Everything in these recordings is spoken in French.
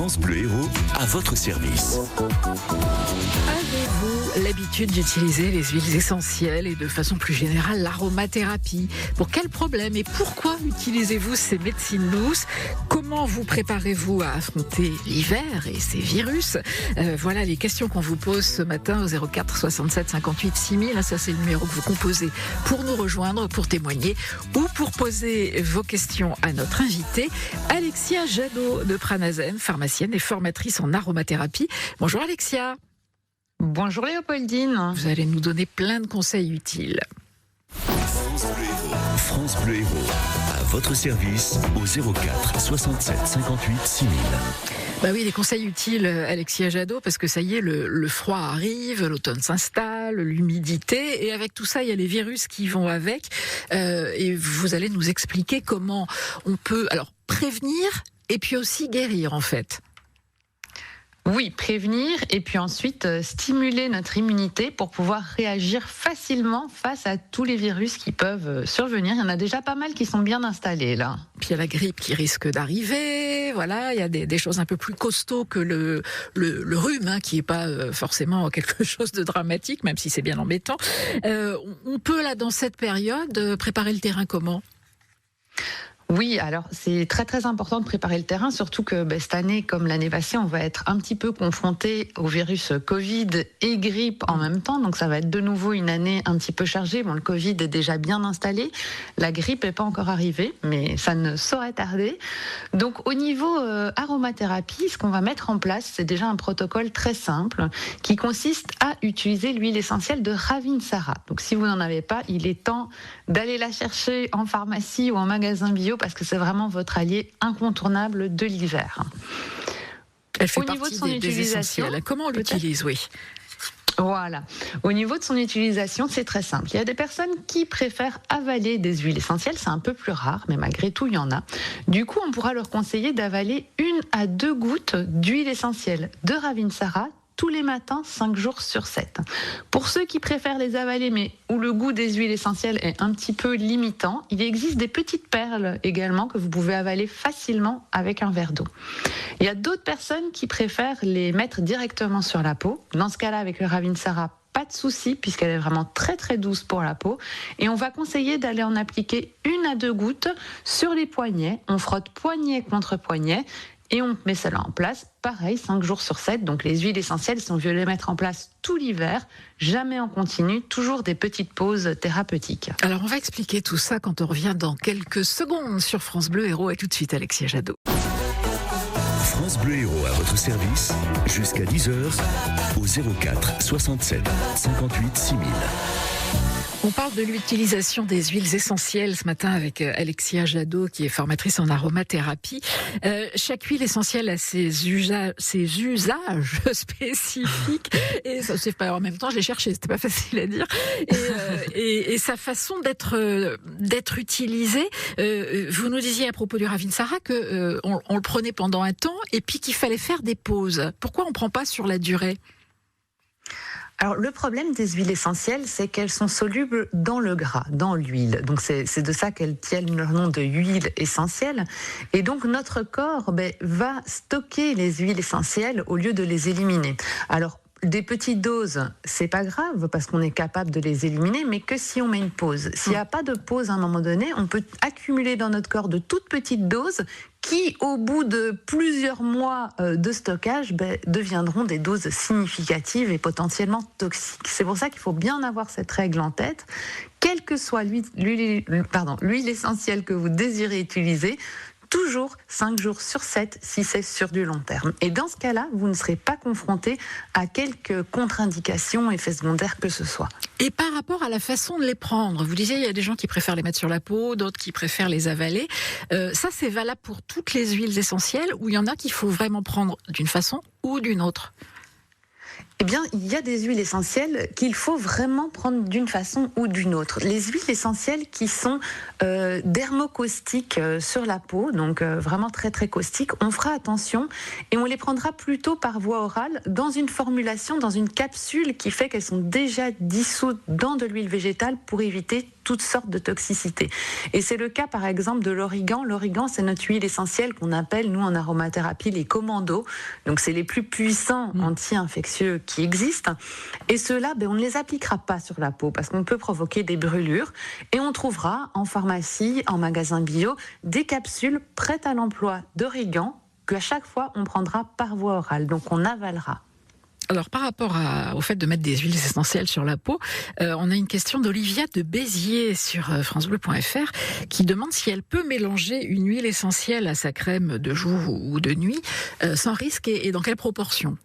France Bleu Héros à votre service. Avez-vous l'habitude d'utiliser les huiles essentielles et de façon plus générale l'aromathérapie? Pour quel problème et pourquoi utilisez-vous ces médecines douces? Comment vous préparez-vous à affronter l'hiver et ces virus? Voilà les questions qu'on vous pose ce matin au 04 67 58 6000. Ça, c'est le numéro que vous composez pour nous rejoindre, pour témoigner ou pour poser vos questions à notre invitée, Alexia Jadot de Pranazen, pharmacienne et formatrice en aromathérapie. Bonjour Alexia. Bonjour Léopoldine. Vous allez nous donner plein de conseils utiles. France Bleu Héros, à votre service au 04 67 58 6000. Bah oui, des conseils utiles, Alexia Jadot, parce que ça y est, le froid arrive, l'automne s'installe, l'humidité, et avec tout ça, il y a les virus qui vont avec. Et vous allez nous expliquer comment on peut, alors, prévenir et puis aussi guérir, en fait. Oui, prévenir et puis ensuite stimuler notre immunité pour pouvoir réagir facilement face à tous les virus qui peuvent survenir. Il y en a déjà pas mal qui sont bien installés là. Puis il y a la grippe qui risque d'arriver, voilà, il y a des choses un peu plus costauds que le rhume, qui n'est pas forcément quelque chose de dramatique, même si c'est bien embêtant. On peut là, dans cette période, préparer le terrain comment ? Oui, alors c'est très très important de préparer le terrain, surtout que cette année, comme l'année passée, on va être un petit peu confronté au virus Covid et grippe en même temps, donc ça va être de nouveau une année un petit peu chargée. Bon, le Covid est déjà bien installé, la grippe n'est pas encore arrivée, mais ça ne saurait tarder. Donc au niveau aromathérapie, ce qu'on va mettre en place, c'est déjà un protocole très simple qui consiste à utiliser l'huile essentielle de Ravinsara. Donc si vous n'en avez pas, il est temps d'aller la chercher en pharmacie ou en magasin bio, parce que c'est vraiment votre allié incontournable de l'hiver. Elle fait partie des essentiels. Comment on l'utilise, oui. Voilà. Au niveau de son utilisation, c'est très simple. Il y a des personnes qui préfèrent avaler des huiles essentielles. C'est un peu plus rare, mais malgré tout, il y en a. Du coup, on pourra leur conseiller d'avaler 1 à 2 gouttes d'huile essentielle de Ravinsara tous les matins, 5 jours sur 7. Pour ceux qui préfèrent les avaler, mais où le goût des huiles essentielles est un petit peu limitant, il existe des petites perles également que vous pouvez avaler facilement avec un verre d'eau. Il y a d'autres personnes qui préfèrent les mettre directement sur la peau. Dans ce cas-là, avec le Ravinsara, pas de souci, puisqu'elle est vraiment très très douce pour la peau. Et on va conseiller d'aller en appliquer 1 à 2 gouttes sur les poignets. On frotte poignet contre poignet. Et on met cela en place, pareil, 5 jours sur 7. Donc les huiles essentielles, si on veut les mettre en place tout l'hiver, jamais en continu, toujours des petites pauses thérapeutiques. Alors on va expliquer tout ça quand on revient dans quelques secondes sur France Bleu Héros. Et tout de suite, Alexia Jadot. France Bleu Héros à votre service jusqu'à 10h au 04 67 58 6000. On parle de l'utilisation des huiles essentielles ce matin avec Alexia Jadot, qui est formatrice en aromathérapie. Chaque huile essentielle a ses usages spécifiques. Et ça, c'est pas en même temps, je l'ai cherché, c'était pas facile à dire. Et sa façon d'être utilisée. Vous nous disiez à propos du Ravinsara que on le prenait pendant un temps et puis qu'il fallait faire des pauses. Pourquoi on prend pas sur la durée ? Alors, le problème des huiles essentielles, c'est qu'elles sont solubles dans le gras, dans l'huile. Donc, c'est de ça qu'elles tiennent leur nom de huile essentielle. Et donc, notre corps va stocker les huiles essentielles au lieu de les éliminer. Alors, des petites doses, c'est pas grave parce qu'on est capable de les éliminer, mais que si on met une pause. S'il n'y a pas de pause à un moment donné, on peut accumuler dans notre corps de toutes petites doses qui, au bout de plusieurs mois de stockage, deviendront des doses significatives et potentiellement toxiques. C'est pour ça qu'il faut bien avoir cette règle en tête. Quelle que soit l'huile essentielle que vous désirez utiliser, toujours 5 jours sur 7 si c'est sur du long terme. Et dans ce cas-là, vous ne serez pas confronté à quelques contre-indications, effets secondaires que ce soit. Et par rapport à la façon de les prendre, vous disiez il y a des gens qui préfèrent les mettre sur la peau, d'autres qui préfèrent les avaler. Ça, c'est valable pour toutes les huiles essentielles ou il y en a qu'il faut vraiment prendre d'une façon ou d'une autre ? Eh bien, il y a des huiles essentielles qu'il faut vraiment prendre d'une façon ou d'une autre. Les huiles essentielles qui sont dermocaustiques sur la peau, donc vraiment très très caustiques, on fera attention et on les prendra plutôt par voie orale dans une formulation, dans une capsule qui fait qu'elles sont déjà dissoutes dans de l'huile végétale pour éviter toutes sortes de toxicités. Et c'est le cas par exemple de l'origan. L'origan, c'est notre huile essentielle qu'on appelle, nous en aromathérapie, les commandos. Donc c'est les plus puissants anti-infectieux qui existent. Et ceux-là, on ne les appliquera pas sur la peau parce qu'on peut provoquer des brûlures. Et on trouvera en pharmacie, en magasin bio, des capsules prêtes à l'emploi d'origan qu'à chaque fois on prendra par voie orale. Donc on avalera. Alors, par rapport au fait de mettre des huiles essentielles sur la peau, on a une question d'Olivia de Béziers sur francebleu.fr qui demande si elle peut mélanger une huile essentielle à sa crème de jour ou de nuit sans risque et dans quelle proportion ?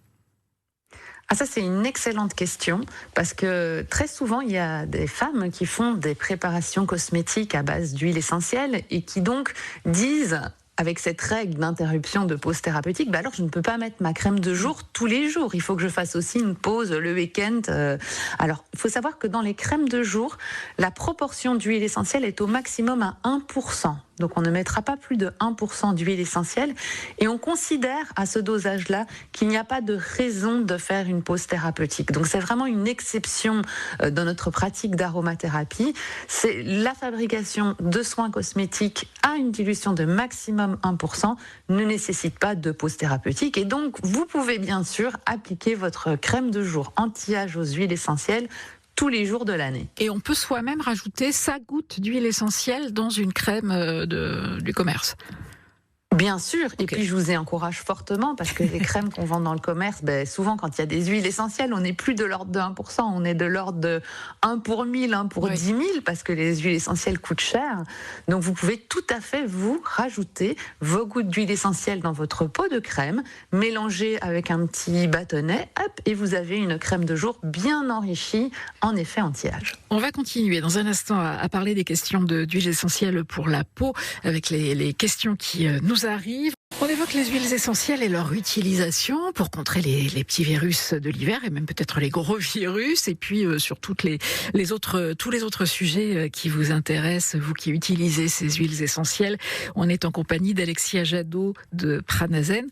Ah, ça, c'est une excellente question parce que très souvent, il y a des femmes qui font des préparations cosmétiques à base d'huile essentielle et qui donc disent, avec cette règle d'interruption de pause thérapeutique, alors je ne peux pas mettre ma crème de jour tous les jours. Il faut que je fasse aussi une pause le week-end. Alors, il faut savoir que dans les crèmes de jour, la proportion d'huile essentielle est au maximum à 1%. Donc on ne mettra pas plus de 1% d'huile essentielle et on considère à ce dosage-là qu'il n'y a pas de raison de faire une pause thérapeutique. Donc c'est vraiment une exception dans notre pratique d'aromathérapie. C'est la fabrication de soins cosmétiques à une dilution de maximum 1% ne nécessite pas de pause thérapeutique et donc vous pouvez bien sûr appliquer votre crème de jour anti-âge aux huiles essentielles tous les jours de l'année. Et on peut soi-même rajouter sa goutte d'huile essentielle dans une crème du commerce. Bien sûr, et puis je vous y encourage fortement parce que les crèmes qu'on vend dans le commerce, souvent quand il y a des huiles essentielles, on n'est plus de l'ordre de 1%, on est de l'ordre de 1 pour 1000, 1 pour 10 000 parce que les huiles essentielles coûtent cher. Donc vous pouvez tout à fait vous rajouter vos gouttes d'huile essentielle dans votre pot de crème, mélanger avec un petit bâtonnet, hop, et vous avez une crème de jour bien enrichie en effet anti-âge. On va continuer dans un instant à parler des questions d'huile essentielle pour la peau avec les questions qui nous arrivent. On évoque les huiles essentielles et leur utilisation pour contrer les petits virus de l'hiver et même peut-être les gros virus et puis sur tous les autres sujets qui vous intéressent, vous qui utilisez ces huiles essentielles. On est en compagnie d'Alexia Jadot de Pranazen,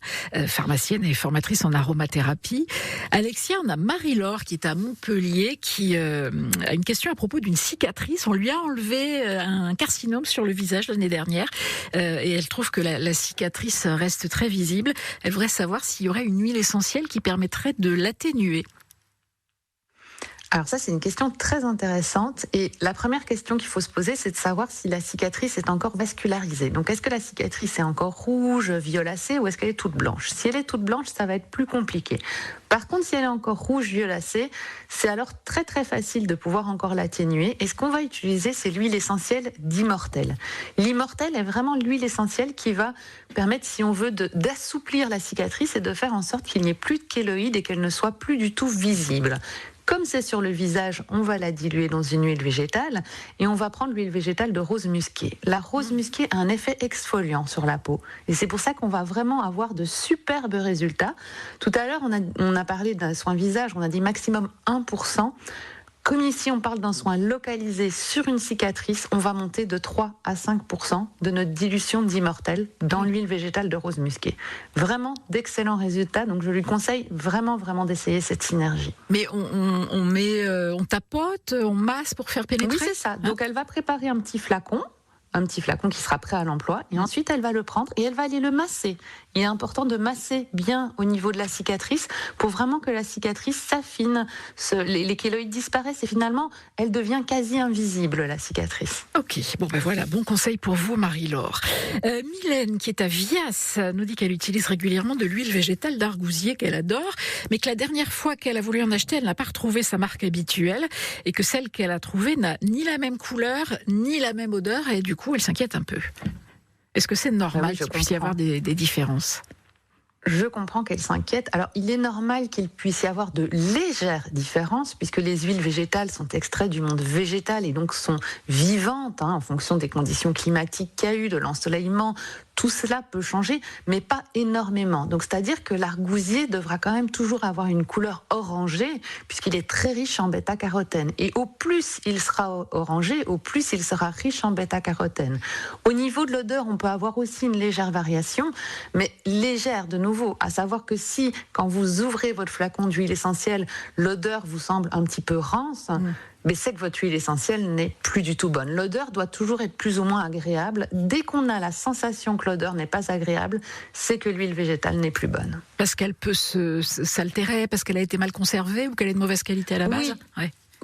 pharmacienne et formatrice en aromathérapie. Alexia, on a Marie-Laure qui est à Montpellier qui a une question à propos d'une cicatrice. On lui a enlevé un carcinome sur le visage l'année dernière et elle trouve que la cicatrice reste très visible. Elle voudrait savoir s'il y aurait une huile essentielle qui permettrait de l'atténuer. Alors ça, c'est une question très intéressante. Et la première question qu'il faut se poser, c'est de savoir si la cicatrice est encore vascularisée. Donc, est-ce que la cicatrice est encore rouge, violacée, ou est-ce qu'elle est toute blanche ? Si elle est toute blanche, ça va être plus compliqué. Par contre, si elle est encore rouge, violacée, c'est alors très très facile de pouvoir encore l'atténuer. Et ce qu'on va utiliser, c'est l'huile essentielle d'Immortel. L'Immortel est vraiment l'huile essentielle qui va permettre, si on veut, d'assouplir la cicatrice et de faire en sorte qu'il n'y ait plus de kéloïdes et qu'elle ne soit plus du tout visible. Comme c'est sur le visage, on va la diluer dans une huile végétale et on va prendre l'huile végétale de rose musquée. La rose musquée a un effet exfoliant sur la peau et c'est pour ça qu'on va vraiment avoir de superbes résultats. Tout à l'heure, on a parlé d'un soin visage, on a dit maximum 1%. Comme ici, on parle d'un soin localisé sur une cicatrice, on va monter de 3 à 5% de notre dilution d'Immortel dans l'huile végétale de rose musquée. Vraiment d'excellents résultats, donc je lui conseille vraiment d'essayer cette synergie. Mais on tapote, on masse pour faire pénétrer ? Oui, c'est ça. Donc elle va préparer un petit flacon qui sera prêt à l'emploi, et ensuite elle va le prendre et elle va aller le masser. Il est important de masser bien au niveau de la cicatrice pour vraiment que la cicatrice s'affine, les kéloïdes disparaissent et finalement elle devient quasi invisible, la cicatrice. Ok, voilà, bon conseil pour vous Marie-Laure. Mylène qui est à Vias nous dit qu'elle utilise régulièrement de l'huile végétale d'argousier qu'elle adore, mais que la dernière fois qu'elle a voulu en acheter, elle n'a pas retrouvé sa marque habituelle et que celle qu'elle a trouvée n'a ni la même couleur ni la même odeur et du coup elle s'inquiète un peu. Est-ce que c'est normal qu'il puisse y avoir des différences ? Je comprends qu'elle s'inquiète. Alors, il est normal qu'il puisse y avoir de légères différences puisque les huiles végétales sont extraites du monde végétal et donc sont vivantes en fonction des conditions climatiques qu'il y a eu, de l'ensoleillement. tout cela peut changer, mais pas énormément. Donc, c'est-à-dire que l'argousier devra quand même toujours avoir une couleur orangée, puisqu'il est très riche en bêta-carotène. Et au plus il sera orangé, au plus il sera riche en bêta-carotène. Au niveau de l'odeur, on peut avoir aussi une légère variation, mais légère de nouveau, à savoir que si, quand vous ouvrez votre flacon d'huile essentielle, l'odeur vous semble un petit peu rance, mais c'est que votre huile essentielle n'est plus du tout bonne. L'odeur doit toujours être plus ou moins agréable. Dès qu'on a la sensation que l'odeur n'est pas agréable, c'est que l'huile végétale n'est plus bonne. Parce qu'elle peut s'altérer, parce qu'elle a été mal conservée ou qu'elle est de mauvaise qualité à la base.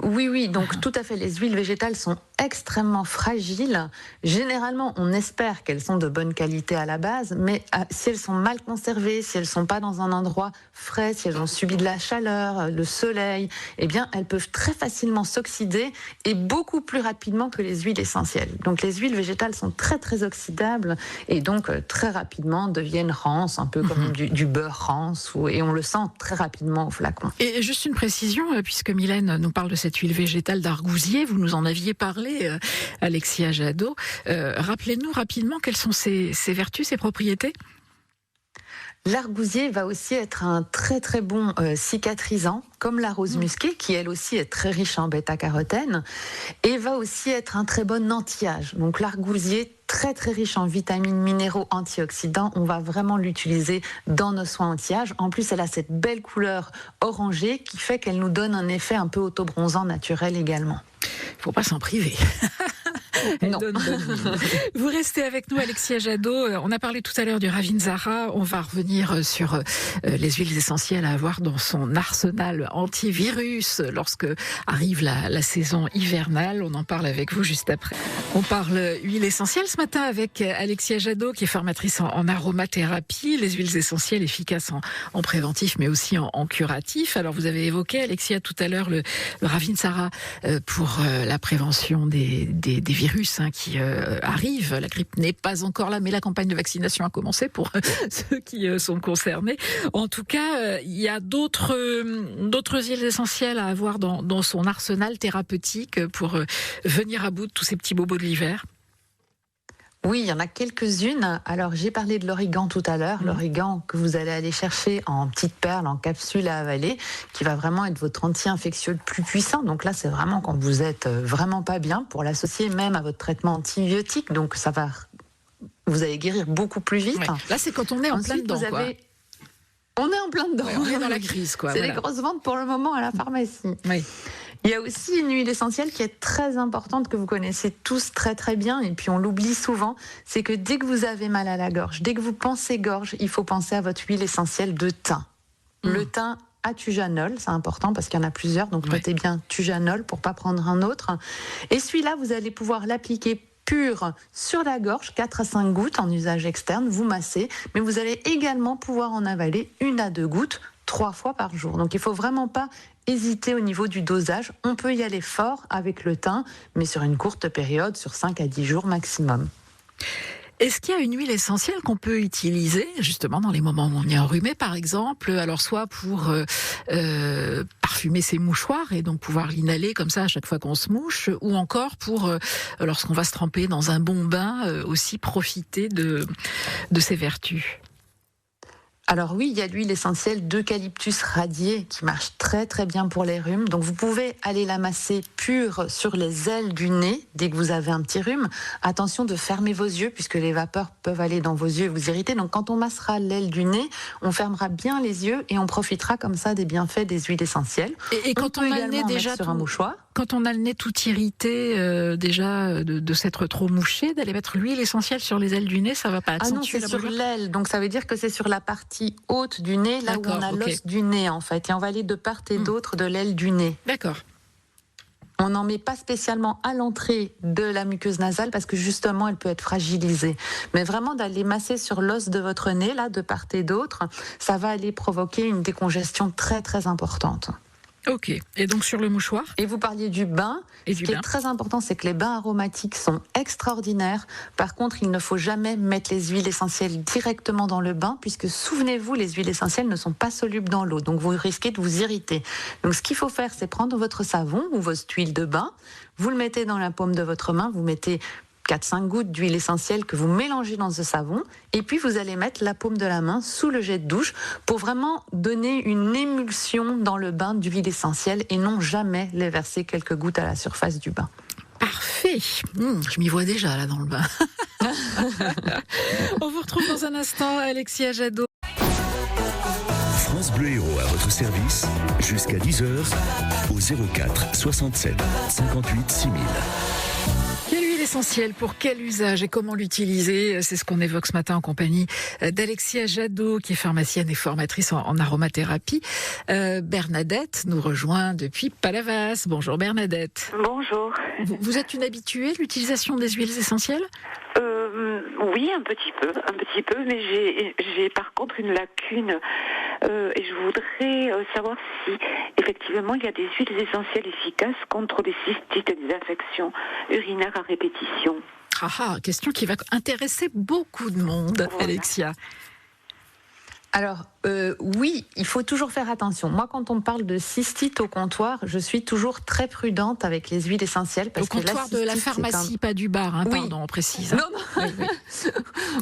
Oui, donc tout à fait. Les huiles végétales sont extrêmement fragiles. Généralement, on espère qu'elles sont de bonne qualité à la base, mais si elles sont mal conservées, si elles ne sont pas dans un endroit frais, si elles ont subi de la chaleur, le soleil, eh bien, elles peuvent très facilement s'oxyder et beaucoup plus rapidement que les huiles essentielles. Donc, les huiles végétales sont très, très oxydables et donc très rapidement deviennent rances, un peu comme du beurre rance, et on le sent très rapidement au flacon. Et juste une précision, puisque Mylène nous parle de cette huile végétale d'argousier, vous nous en aviez parlé, Alexia Jadot. Rappelez-nous rapidement quelles sont ses vertus, ses propriétés. L'argousier va aussi être un très très bon cicatrisant, comme la rose musquée, qui elle aussi est très riche en bêta-carotène, et va aussi être un très bon anti-âge. Donc l'argousier, très très riche en vitamines, minéraux, antioxydants, on va vraiment l'utiliser dans nos soins anti-âge. En plus, elle a cette belle couleur orangée qui fait qu'elle nous donne un effet un peu autobronzant naturel également. Il ne faut pas s'en priver. Non. Vous restez avec nous, Alexia Jadot. On a parlé tout à l'heure du Ravintsara. On va revenir sur les huiles essentielles à avoir dans son arsenal antivirus lorsque arrive la saison hivernale. On en parle avec vous juste après. On parle huile essentielle ce matin avec Alexia Jadot, qui est formatrice en aromathérapie. Les huiles essentielles efficaces en préventif, mais aussi en curatif. Alors, vous avez évoqué, Alexia, tout à l'heure, le Ravintsara pour la prévention des virus qui arrivent. La grippe n'est pas encore là, mais la campagne de vaccination a commencé pour ceux qui sont concernés. En tout cas, il y a d'autres huiles essentielles à avoir dans son arsenal thérapeutique pour venir à bout de tous ces petits bobos de l'hiver. Oui, il y en a quelques-unes. Alors, j'ai parlé de l'origan tout à l'heure. L'origan que vous allez aller chercher en petites perles, en capsules à avaler, qui va vraiment être votre anti-infectieux le plus puissant. Donc là, c'est vraiment quand vous êtes vraiment pas bien, pour l'associer même à votre traitement antibiotique. Donc, vous allez guérir beaucoup plus vite. Ouais. Là, c'est quand on est en plein dedans, quoi. On est en plein dedans. Ouais, on est dans la crise, quoi. C'est les grosses ventes pour le moment à la pharmacie. Oui. Il y a aussi une huile essentielle qui est très importante, que vous connaissez tous très très bien, et puis on l'oublie souvent, c'est que dès que vous avez mal à la gorge, dès que vous pensez gorge, il faut penser à votre huile essentielle de thym. Le thym à tujanol, c'est important parce qu'il y en a plusieurs, donc notez bien tujanol pour pas prendre un autre. Et celui-là, vous allez pouvoir l'appliquer pur sur la gorge, 4 à 5 gouttes en usage externe, vous massez, mais vous allez également pouvoir en avaler 1 à 2 gouttes 3 fois par jour. Donc il ne faut vraiment pas hésiter au niveau du dosage. On peut y aller fort avec le thym, mais sur une courte période, sur 5 à 10 jours maximum. Est-ce qu'il y a une huile essentielle qu'on peut utiliser justement dans les moments où on est enrhumé, par exemple, alors soit pour parfumer ses mouchoirs et donc pouvoir l'inhaler comme ça à chaque fois qu'on se mouche, ou encore pour lorsqu'on va se tremper dans un bon bain, aussi profiter de ses vertus? Alors oui, il y a l'huile essentielle d'eucalyptus radié qui marche très très bien pour les rhumes. Donc vous pouvez aller la masser pure sur les ailes du nez dès que vous avez un petit rhume. Attention de fermer vos yeux puisque les vapeurs peuvent aller dans vos yeux et vous irriter. Donc quand on massera l'aile du nez, on fermera bien les yeux et on profitera comme ça des bienfaits des huiles essentielles. Et quand on a le nez déjà sur un mouchoir. Quand on a le nez tout irrité déjà de s'être trop mouché, d'aller mettre l'huile essentielle sur les ailes du nez, ça va pas accentuer la brûlure ? Non, c'est sur l'aile. Donc ça veut dire que c'est sur la partie haute du nez, là où on a l'os du nez en fait. Et on va aller de part et d'autre de l'aile du nez. D'accord. On n'en met pas spécialement à l'entrée de la muqueuse nasale parce que justement elle peut être fragilisée. Mais vraiment d'aller masser sur l'os de votre nez, là, de part et d'autre, ça va aller provoquer une décongestion très très importante. Ok. Et donc sur le mouchoir ? Et vous parliez du bain. Ce qui est très important, c'est que les bains aromatiques sont extraordinaires. Par contre, il ne faut jamais mettre les huiles essentielles directement dans le bain, puisque souvenez-vous, les huiles essentielles ne sont pas solubles dans l'eau, donc vous risquez de vous irriter. Donc ce qu'il faut faire, c'est prendre votre savon ou votre huile de bain, vous le mettez dans la paume de votre main, vous mettez 4-5 gouttes d'huile essentielle que vous mélangez dans ce savon et puis vous allez mettre la paume de la main sous le jet de douche pour vraiment donner une émulsion dans le bain d'huile essentielle et non jamais les verser quelques gouttes à la surface du bain. Parfait. Je m'y vois déjà là dans le bain. On vous retrouve dans un instant, Alexia Jadot. France Bleu Héros à votre service jusqu'à 10h au 04 67 58 6000. Quelle huile essentielle, pour quel usage et comment l'utiliser? C'est ce qu'on évoque ce matin en compagnie d'Alexia Jadot, qui est pharmacienne et formatrice en aromathérapie. Bernadette nous rejoint depuis Palavas. Bonjour Bernadette. Bonjour. Vous êtes une habituée de l'utilisation des huiles essentielles? Oui, un petit peu, mais j'ai par contre une lacune et je voudrais savoir si effectivement il y a des huiles essentielles efficaces contre les cystites et des infections urinaires à répétition. Question qui va intéresser beaucoup de monde, voilà. Alexia. Alors, oui, il faut toujours faire attention. Moi, quand on me parle de cystite au comptoir, je suis toujours très prudente avec les huiles essentielles. Parce au comptoir de la pharmacie, pas du bar, oui. Pardon, on précise. Non. Oui.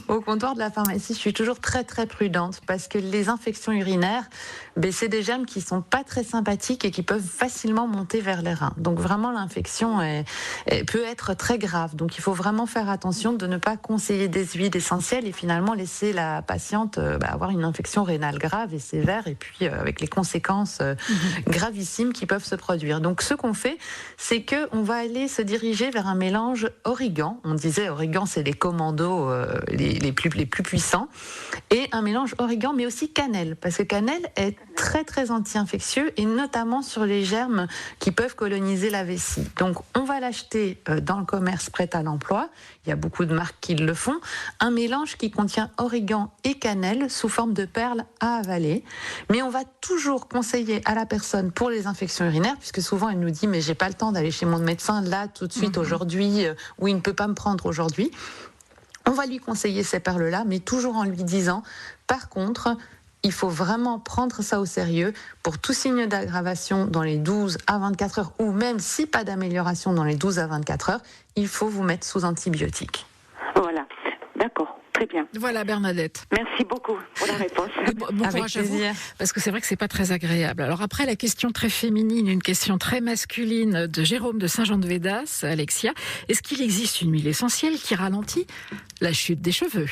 Au comptoir de la pharmacie, je suis toujours très, très prudente parce que les infections urinaires, c'est des germes qui sont pas très sympathiques et qui peuvent facilement monter vers les reins. Donc, vraiment, l'infection peut être très grave. Donc, il faut vraiment faire attention de ne pas conseiller des huiles essentielles et finalement laisser la patiente avoir une infection rénale grave et sévère et puis avec les conséquences gravissimes qui peuvent se produire. Donc ce qu'on fait, c'est qu'on va aller se diriger vers un mélange origan. On disait origan, c'est les commandos les plus puissants. Et un mélange origan, mais aussi cannelle. Parce que cannelle est très très anti-infectieux et notamment sur les germes qui peuvent coloniser la vessie. Donc on va l'acheter dans le commerce prêt à l'emploi. Il y a beaucoup de marques qui le font. Un mélange qui contient origan et cannelle sous forme de perles à avaler. Mais on va toujours conseiller à la personne pour les infections urinaires, puisque souvent elle nous dit mais j'ai pas le temps d'aller chez mon médecin là tout de suite aujourd'hui, ou il ne peut pas me prendre aujourd'hui. On va lui conseiller ces perles-là, mais toujours en lui disant par contre, il faut vraiment prendre ça au sérieux. Pour tout signe d'aggravation dans les 12 à 24 heures, ou même si pas d'amélioration dans les 12 à 24 heures, il faut vous mettre sous antibiotiques. Voilà, d'accord. Très bien. Voilà Bernadette. Merci beaucoup pour la réponse. Bon courage à vous, parce que c'est vrai que c'est pas très agréable. Alors après la question très féminine, une question très masculine de Jérôme de Saint-Jean-de-Védas, Alexia, est-ce qu'il existe une huile essentielle qui ralentit la chute des cheveux ?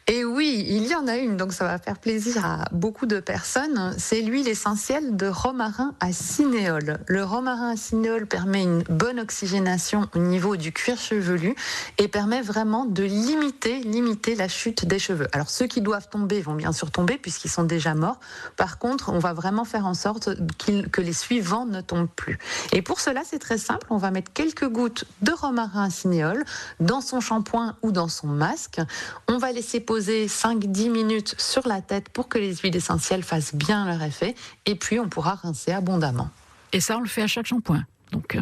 Et oui, il y en a une, donc ça va faire plaisir à beaucoup de personnes. C'est l'huile essentielle de romarin à cinéole. Le romarin à cinéole permet une bonne oxygénation au niveau du cuir chevelu et permet vraiment de limiter la chute des cheveux. Alors ceux qui doivent tomber vont bien sûr tomber puisqu'ils sont déjà morts. Par contre, on va vraiment faire en sorte que les suivants ne tombent plus. Et pour cela, c'est très simple. On va mettre quelques gouttes de romarin à cinéole dans son shampoing ou dans son masque. On va laisser poser 5-10 minutes sur la tête pour que les huiles essentielles fassent bien leur effet et puis on pourra rincer abondamment. Et ça on le fait à chaque shampoing. Donc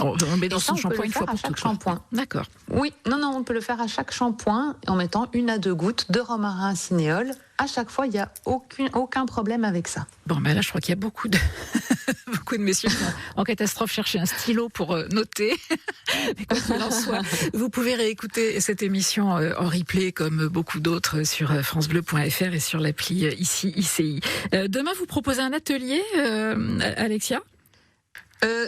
on met dans son shampoing une fois pour toutes. Shampoing. D'accord. Oui, non, on peut le faire à chaque shampoing en mettant 1 à 2 gouttes de romarin à cinéole. À chaque fois, il n'y a aucun problème avec ça. Bon, là, je crois qu'il y a beaucoup de messieurs en catastrophe chercher un stylo pour noter. Mais quoi qu'il en soit, vous pouvez réécouter cette émission en replay comme beaucoup d'autres sur francebleu.fr et sur l'appli ici ICI. Demain, vous proposez un atelier, Alexia ?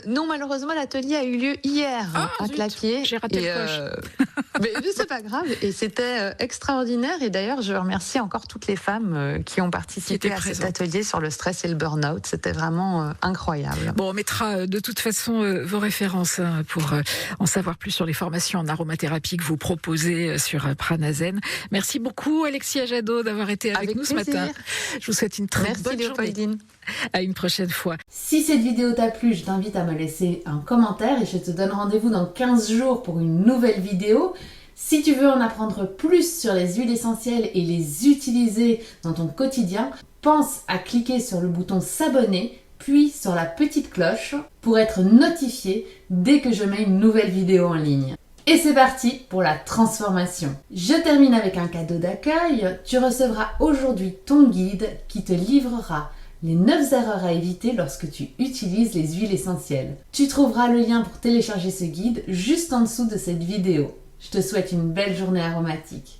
Non, malheureusement, l'atelier a eu lieu hier à Clapier. J'ai raté le coche. Mais c'est pas grave. Et c'était extraordinaire. Et d'ailleurs, je remercie encore toutes les femmes qui ont participé à cet atelier sur le stress et le burn-out. C'était vraiment incroyable. Bon, on mettra de toute façon vos références pour en savoir plus sur les formations en aromathérapie que vous proposez sur Pranazen. Merci beaucoup, Alexia Jadot, d'avoir été avec nous plaisir. Ce matin. Je vous souhaite une très bonne Léopoldine. journée. À une prochaine fois. Si cette vidéo t'a plu, je t'invite à me laisser un commentaire et je te donne rendez-vous dans 15 jours pour une nouvelle vidéo. Si tu veux en apprendre plus sur les huiles essentielles et les utiliser dans ton quotidien, pense à cliquer sur le bouton s'abonner, puis sur la petite cloche pour être notifié dès que je mets une nouvelle vidéo en ligne. Et c'est parti pour la transformation. Je termine avec un cadeau d'accueil. Tu recevras aujourd'hui ton guide qui te livrera les 9 erreurs à éviter lorsque tu utilises les huiles essentielles. Tu trouveras le lien pour télécharger ce guide juste en dessous de cette vidéo. Je te souhaite une belle journée aromatique.